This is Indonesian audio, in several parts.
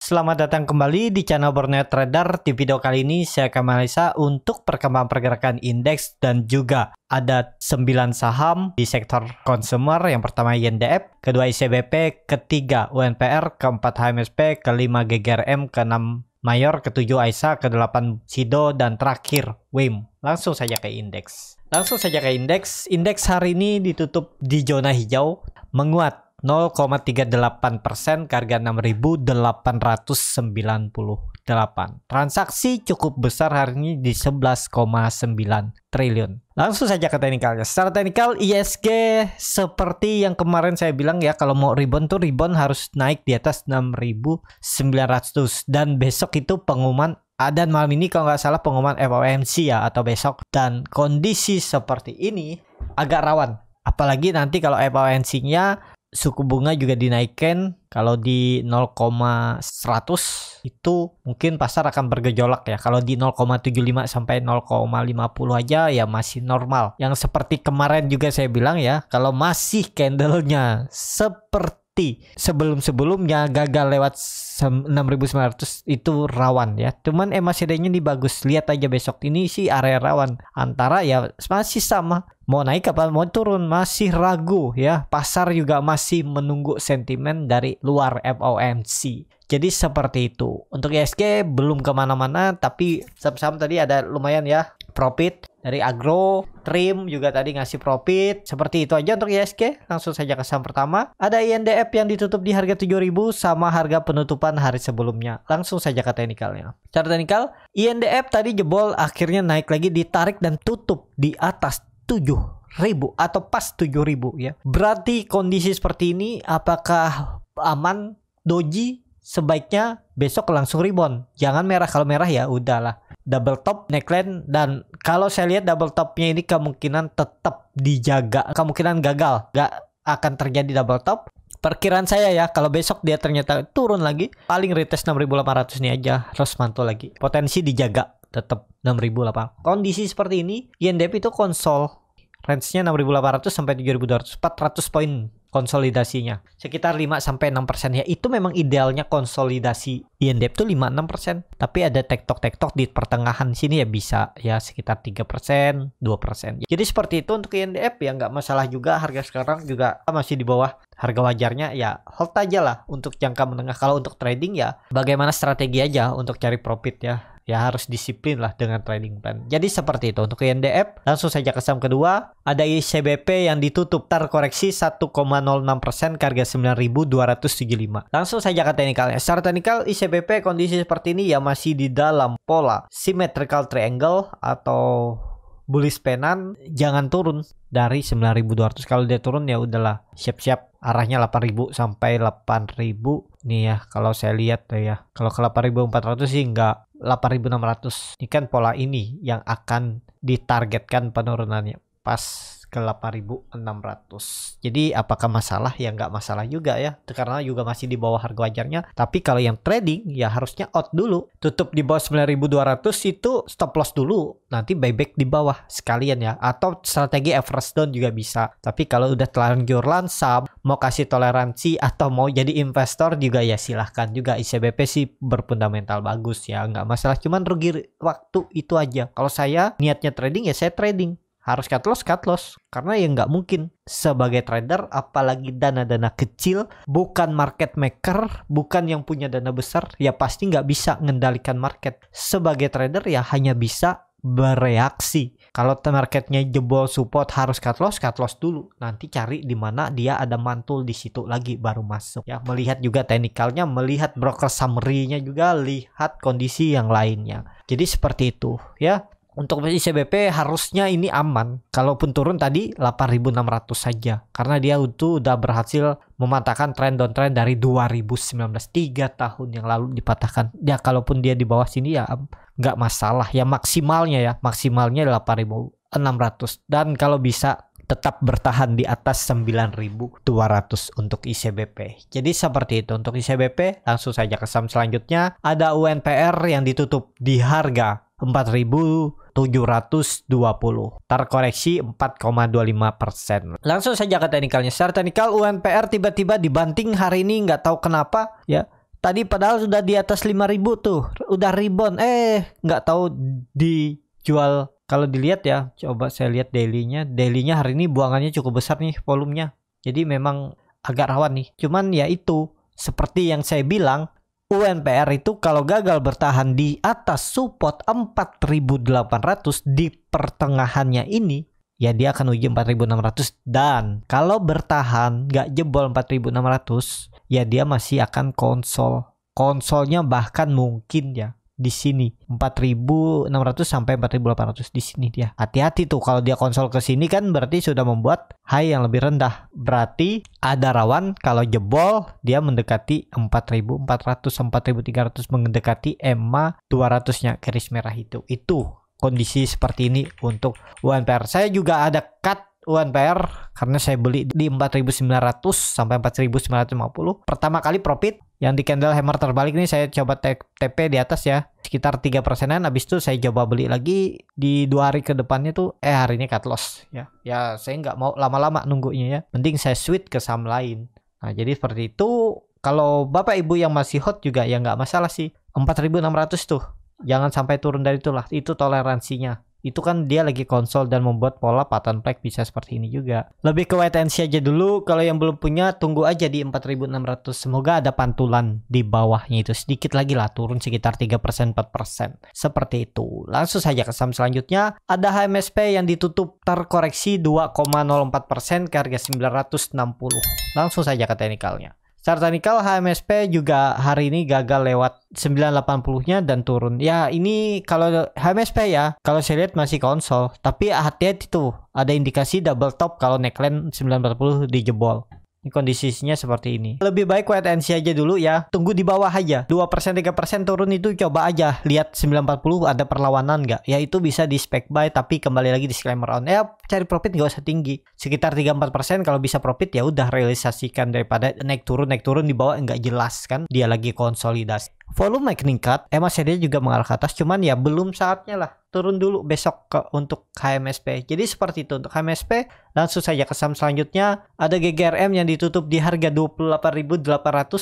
Selamat datang kembali di channel Borneo Trader. Di video kali ini saya akan menganalisa untuk perkembangan pergerakan indeks dan juga ada 9 saham di sektor consumer. Yang pertama INDF, kedua ICBP, ketiga UNPR, keempat HMSP, kelima GGRM, keenam Mayor, ketujuh AISA, kedelapan SIDO, dan terakhir WIM. Langsung saja ke indeks. Indeks hari ini ditutup di zona hijau, menguat 0,38% ke harga 6.898. Transaksi cukup besar hari ini di 11,9 triliun. Langsung saja ke teknikalnya. Secara teknikal ISG seperti yang kemarin saya bilang ya, kalau mau rebound tuh rebound harus naik di atas 6.900 dan besok itu pengumuman dan malam ini kalau nggak salah pengumuman FOMC ya atau besok, dan kondisi seperti ini agak rawan. Apalagi nanti kalau FOMC-nya suku bunga juga dinaikkan, kalau di 0,100 itu mungkin pasar akan bergejolak ya. Kalau di 0,75 sampai 0,50 aja ya masih normal. Yang seperti kemarin juga saya bilang ya, kalau masih candlenya seperti sebelum-sebelumnya gagal lewat 6.900 itu rawan ya. Cuman MACD-nya ini bagus. Lihat aja besok ini sih area rawan. Antara ya masih sama. Mau naik apa mau turun masih ragu ya. Pasar juga masih menunggu sentimen dari luar FOMC. Jadi seperti itu. Untuk ISG belum kemana-mana, tapi saham-saham tadi ada lumayan ya profit. Dari Agro, Trim juga tadi ngasih profit. Seperti itu aja untuk ISG. Langsung saja ke saham pertama. Ada INDF yang ditutup di harga 7.000 sama harga penutupan hari sebelumnya. Langsung saja ke teknikalnya. Cara teknikal, INDF tadi jebol, akhirnya naik lagi, ditarik dan tutup di atas 7.000 atau pas 7.000 ya. Berarti kondisi seperti ini apakah aman? Doji sebaiknya besok langsung rebound. Jangan merah, kalau merah ya udahlah. Double top neckline, dan kalau saya lihat double topnya ini kemungkinan tetap dijaga, kemungkinan gagal, gak akan terjadi double top. Perkiraan saya ya, kalau besok dia ternyata turun lagi, paling retest 6.800 ini aja, terus mantul lagi. Potensi dijaga tetap 6.800. Kondisi seperti ini, INDF itu konsol. Range-nya 6.800 sampai 7.200, 400 poin konsolidasinya. Sekitar 5-6% ya. Itu memang idealnya konsolidasi INDF tuh 5-6%. Tapi ada tektok-tektok di pertengahan sini ya bisa ya sekitar 3%, 2%. Jadi seperti itu untuk INDF ya, nggak masalah juga. Harga sekarang juga masih di bawah harga wajarnya ya, hold aja lah untuk jangka menengah. Kalau untuk trading ya bagaimana strategi aja untuk cari profit ya. Ya harus disiplin lah dengan trading plan. Jadi seperti itu untuk INDF. Langsung saja ke saham kedua. Ada ICBP yang ditutup terkoreksi 1,06% ke harga 9.275. Langsung saja ke teknikalnya. Secara teknikal ICBP kondisi seperti ini ya masih di dalam pola symmetrical triangle atau bullish penan. Jangan turun dari 9.200. Kalau dia turun ya udahlah, siap-siap arahnya 8.000 sampai 8.000 nih ya. Kalau saya lihat ya, kalau ke 8.400 sih enggak, 8.600 ini kan pola ini yang akan ditargetkan penurunannya pas ke 8.600. Jadi apakah masalah? Ya nggak masalah juga ya, karena juga masih di bawah harga wajarnya. Tapi kalau yang trading ya harusnya out dulu, tutup di bawah 9.200 itu stop loss dulu, nanti buyback di bawah sekalian ya. Atau strategi average down juga bisa. Tapi kalau udah terlanjur lansam, mau kasih toleransi atau mau jadi investor juga ya silahkan juga. ICBP sih berfundamental bagus ya, nggak masalah, cuman rugi waktu itu aja. Kalau saya niatnya trading ya saya trading, harus cut loss, karena ya nggak mungkin sebagai trader, apalagi dana-dana kecil, bukan market maker, bukan yang punya dana besar, ya pasti nggak bisa mengendalikan market. Sebagai trader ya hanya bisa bereaksi. Kalau marketnya jebol support harus cut loss dulu, nanti cari di mana dia ada mantul, di situ lagi baru masuk ya. Melihat juga teknikalnya, melihat broker summary-nya juga, lihat kondisi yang lainnya. Jadi seperti itu ya. Untuk ICBP harusnya ini aman. Kalaupun turun tadi 8.600 saja. Karena dia itu udah berhasil mematahkan tren downtrend dari 2019. 3 tahun yang lalu dipatahkan. Ya kalaupun dia di bawah sini ya nggak masalah. Ya maksimalnya 8.600. Dan kalau bisa tetap bertahan di atas 9.200 untuk ICBP. Jadi seperti itu untuk ICBP. Langsung saja ke saham selanjutnya. Ada UNPR yang ditutup di harga 4.720, terkoreksi 4,25%. Langsung saja ke teknikalnya. Secara teknikal UNPR tiba-tiba dibanting hari ini, nggak tahu kenapa ya, Tadi padahal sudah di atas 5.000 tuh, udah rebound. Nggak tahu dijual. Kalau dilihat ya, coba saya lihat dailynya. Dailynya hari ini buangannya cukup besar nih volumenya. Jadi memang agak rawan nih. Cuman ya itu, seperti yang saya bilang, UNPR itu kalau gagal bertahan di atas support 4.800 di pertengahannya ini, ya dia akan uji 4.600. Dan kalau bertahan nggak jebol 4.600, ya dia masih akan konsolnya bahkan mungkin ya di sini 4.600 sampai 4.800 di sini dia. Hati-hati tuh kalau dia konsol ke sini kan berarti sudah membuat high yang lebih rendah. Berarti ada rawan kalau jebol dia mendekati 4.400 4.300, mendekati EMA 200-nya garis merah itu. Itu kondisi seperti ini untuk UNPR. Saya juga ada cut UNPR karena saya beli di 4.900 sampai 4.950. Pertama kali profit yang di candle hammer terbalik ini saya coba TP di atas ya, sekitar 3%-an. Habis itu saya coba beli lagi di 2 hari ke depannya tuh hari ini cut loss ya. Ya saya nggak mau lama-lama nunggunya ya. Mending saya switch ke saham lain. Nah, jadi seperti itu. Kalau Bapak Ibu yang masih hot juga ya nggak masalah sih. 4.600 tuh. Jangan sampai turun dari itulah. Itu toleransinya. Itu kan dia lagi konsol dan membuat pola pattern flag bisa seperti ini juga. Lebih ke wait and see aja dulu. Kalau yang belum punya tunggu aja di 4.600. Semoga ada pantulan di bawahnya itu. Sedikit lagi lah turun sekitar 3% 4%. Seperti itu. Langsung saja ke saham selanjutnya. Ada HMSP yang ditutup terkoreksi 2,04% ke harga 960. Langsung saja ke teknikalnya. Secara teknikal HMSP juga hari ini gagal lewat 980-nya dan turun. Ya ini kalau HMSP ya, kalau saya lihat masih konsol. Tapi hati-hati tuh, ada indikasi double top kalau neckline 940 dijebol. Ini kondisinya seperti ini. Lebih baik wait and see aja dulu ya. Tunggu di bawah aja. 2% 3% turun itu coba aja. Lihat 940 ada perlawanan nggak. Ya itu bisa di spec buy tapi kembali lagi disclaimer on. Ya cari profit nggak usah tinggi. Sekitar 3-4% kalau bisa profit ya udah realisasikan daripada naik turun di bawah nggak jelas kan. Dia lagi konsolidasi. Volume meningkat, MACD juga mengarah ke atas, cuman ya belum saatnya lah. Turun dulu besok untuk HMSP. Jadi seperti itu untuk HMSP. Langsung saja ke saham selanjutnya. Ada GGRM yang ditutup di harga 28.800,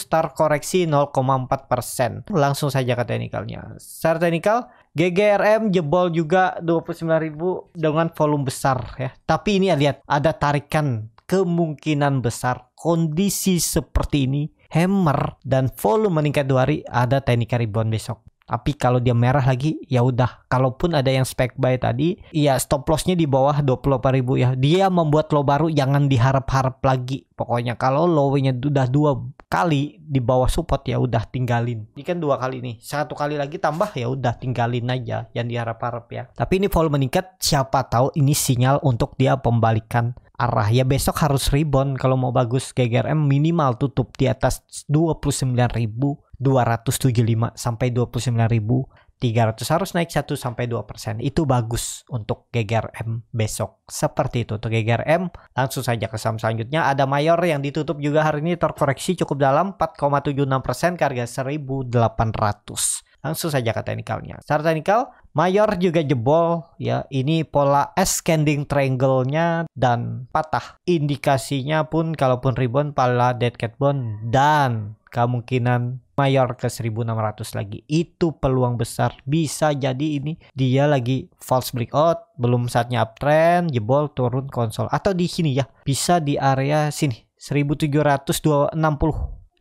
terkoreksi 0,4%. Langsung saja ke teknikalnya. Secara teknikal, GGRM jebol juga 29.000 dengan volume besar ya. Tapi ini lihat ada tarikan kemungkinan besar kondisi seperti ini. Hammer dan volume meningkat 2 hari, ada teknik rebound besok. Tapi kalau dia merah lagi ya udah, kalaupun ada yang spec buy tadi ya stop lossnya di bawah 24.000 ya. Dia membuat low baru, jangan diharap-harap lagi. Pokoknya kalau low-nya udah 2 kali di bawah support ya udah tinggalin. Ini kan 2 kali nih, 1 kali lagi tambah ya udah tinggalin aja, jangan diharap-harap ya. Tapi ini volume meningkat, siapa tahu ini sinyal untuk dia pembalikan arah ya. Besok harus rebound kalau mau bagus. GGRM minimal tutup di atas 29.275 sampai 29.300, harus naik 1-2%. Itu bagus untuk GGRM besok. Seperti itu untuk GGRM. Langsung saja ke saham selanjutnya. Ada Mayor yang ditutup juga hari ini terkoreksi cukup dalam 4,76% ke harga 1.800. Langsung saja ke teknikalnya. Secara teknikal, Mayor juga jebol ya. Ini pola ascending triangle-nya dan patah. Indikasinya pun kalaupun rebound pola dead cat bone dan kemungkinan Mayor ke 1.600 lagi. Itu peluang besar. Bisa jadi ini dia lagi false breakout, belum saatnya uptrend, jebol turun konsol. Atau di sini ya. Bisa di area sini 1.760.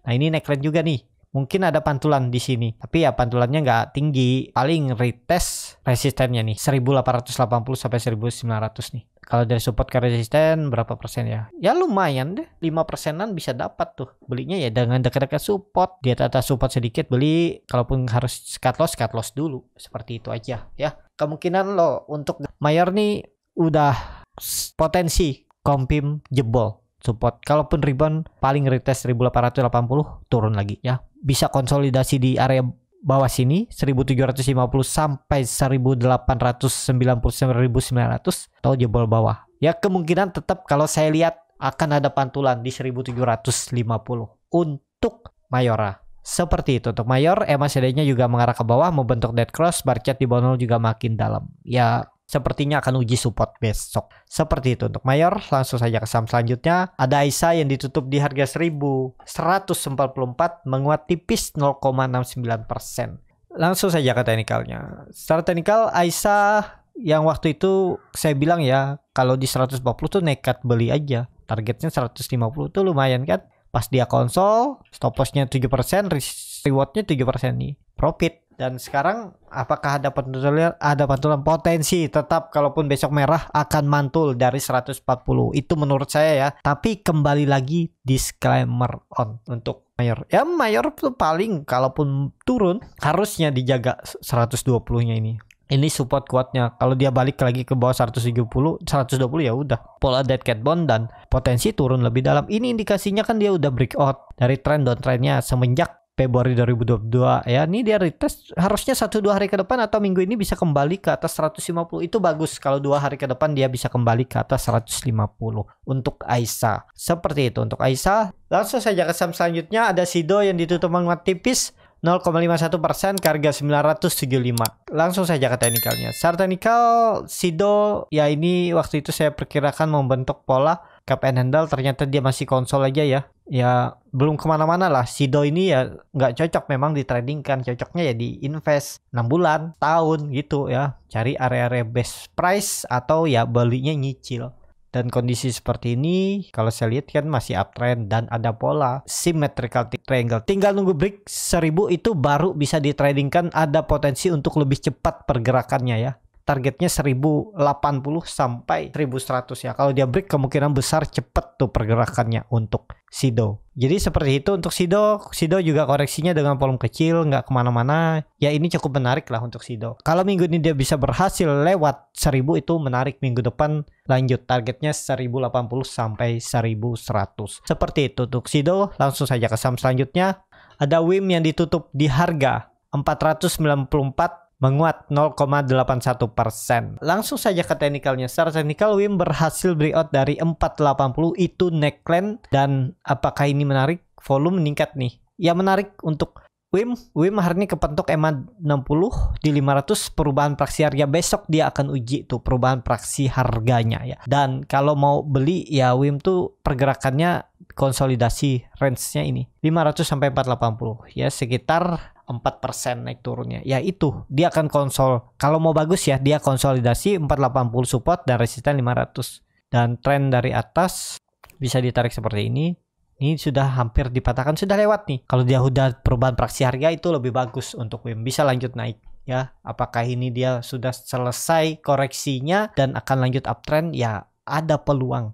Nah, ini neckline juga nih. Mungkin ada pantulan di sini, tapi ya pantulannya nggak tinggi. Paling retest resistennya nih 1880 sampai 1900 nih. Kalau dari support ke resisten berapa persen ya? Ya lumayan deh, 5%-an bisa dapat tuh. Belinya ya dengan dekat-dekat support. Di atas support sedikit beli, kalaupun harus cut loss dulu. Seperti itu aja ya. Kemungkinan lo untuk Mayor nih udah potensi kompim jebol support. Kalaupun rebound paling retest 1880 turun lagi ya. Bisa konsolidasi di area bawah sini 1750 sampai 1890 1900 atau jebol bawah. Ya kemungkinan tetap kalau saya lihat akan ada pantulan di 1750 untuk Mayora. Seperti itu untuk Mayor. MACD-nya juga mengarah ke bawah membentuk dead cross, bar chart di bawah 0 juga makin dalam. Ya sepertinya akan uji support besok. Seperti itu untuk Mayor. Langsung saja ke saham selanjutnya. Ada AISA yang ditutup di harga 1144 menguat tipis 0,69%. Langsung saja ke teknikalnya. Secara teknikal AISA yang waktu itu saya bilang ya, kalau di 140 tuh nekat beli aja. Targetnya 150 tuh lumayan kan. Pas dia konsol, stop loss-nya 7%, reward-nya 7% nih. Profit. Dan sekarang apakah ada pantulan potensi tetap kalaupun besok merah akan mantul dari 140. Itu menurut saya ya. Tapi kembali lagi disclaimer on untuk Mayor. Ya Mayor tuh paling kalaupun turun harusnya dijaga 120-nya ini. Ini support kuatnya. Kalau dia balik lagi ke bawah 120 ya udah. Pola dead cat bond dan potensi turun lebih dalam. Ini indikasinya kan dia udah breakout dari trend downtrendnya semenjak Februari 2022 ya. Ini dia retest harusnya 1-2 hari ke depan atau minggu ini bisa kembali ke atas 150. Itu bagus kalau 2 hari ke depan dia bisa kembali ke atas 150 untuk AISA. Seperti itu untuk AISA. Langsung saja ke saham selanjutnya ada SIDO yang ditutup menguat tipis 0,51% ke harga 975. Langsung saja ke teknikalnya. Secara teknikal SIDO ya ini waktu itu saya perkirakan membentuk pola cap and handle, ternyata dia masih konsol aja ya. Ya belum kemana-mana lah. SIDO ini ya nggak cocok memang di trading kan. Cocoknya ya di invest 6 bulan, tahun gitu ya. Cari area-area best price atau ya belinya nyicil. Dan kondisi seperti ini kalau saya lihat kan masih uptrend dan ada pola symmetrical triangle. Tinggal nunggu break 1000 itu baru bisa ditradingkan, ada potensi untuk lebih cepat pergerakannya ya. Targetnya 1080 sampai 1100 ya. Kalau dia break kemungkinan besar cepet tuh pergerakannya untuk SIDO. Jadi seperti itu untuk SIDO. SIDO juga koreksinya dengan volume kecil, nggak kemana-mana. Ya ini cukup menarik lah untuk SIDO. Kalau minggu ini dia bisa berhasil lewat 1000 itu menarik. Minggu depan lanjut targetnya 1080 sampai 1100. Seperti itu untuk SIDO. Langsung saja ke saham selanjutnya. Ada WIM yang ditutup di harga 494 menguat 0,81%. Langsung saja ke teknikalnya. Secara teknikal WIM berhasil breakout dari 480 itu neckline. Dan apakah ini menarik? Volume meningkat nih. Ya menarik untuk WIM hari ini kepentok EMA 60 di 500 perubahan praksi harga. Besok dia akan uji tuh perubahan praksi harganya ya. Dan kalau mau beli ya WIM tuh pergerakannya konsolidasi range-nya ini 500 sampai 480 ya, sekitar 4% naik turunnya. Ya itu dia akan kalau mau bagus ya dia konsolidasi 480 support dan resisten 500. Dan tren dari atas bisa ditarik seperti ini. Ini sudah hampir dipatahkan, sudah lewat nih. Kalau dia udah perubahan praksi harga itu lebih bagus untuk WIM, bisa lanjut naik ya. Apakah ini dia sudah selesai koreksinya dan akan lanjut uptrend? Ya ada peluang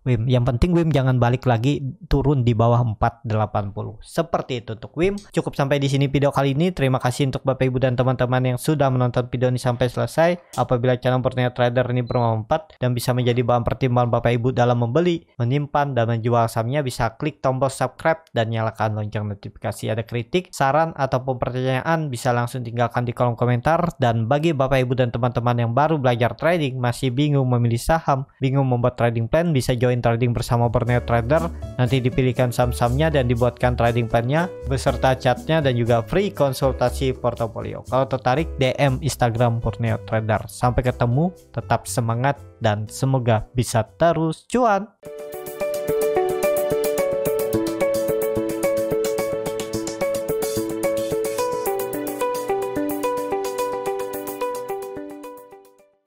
WIM. Yang penting WIM jangan balik lagi turun di bawah 480. Seperti itu untuk WIM. Cukup sampai di sini video kali ini. Terima kasih untuk Bapak Ibu dan teman-teman yang sudah menonton video ini sampai selesai. Apabila channel Borneo Trader ini bermanfaat dan bisa menjadi bahan pertimbangan Bapak Ibu dalam membeli, menyimpan, dan menjual sahamnya, bisa klik tombol subscribe dan nyalakan lonceng notifikasi. Ada kritik, saran, ataupun pertanyaan bisa langsung tinggalkan di kolom komentar. Dan bagi Bapak Ibu dan teman-teman yang baru belajar trading, masih bingung memilih saham, bingung membuat trading plan, bisa join trading bersama Borneo Trader. Nanti dipilihkan saham-sahamnya dan dibuatkan trading plan-nya beserta chatnya dan juga free konsultasi portofolio. Kalau tertarik DM Instagram Borneo Trader. Sampai ketemu, tetap semangat dan semoga bisa terus cuan.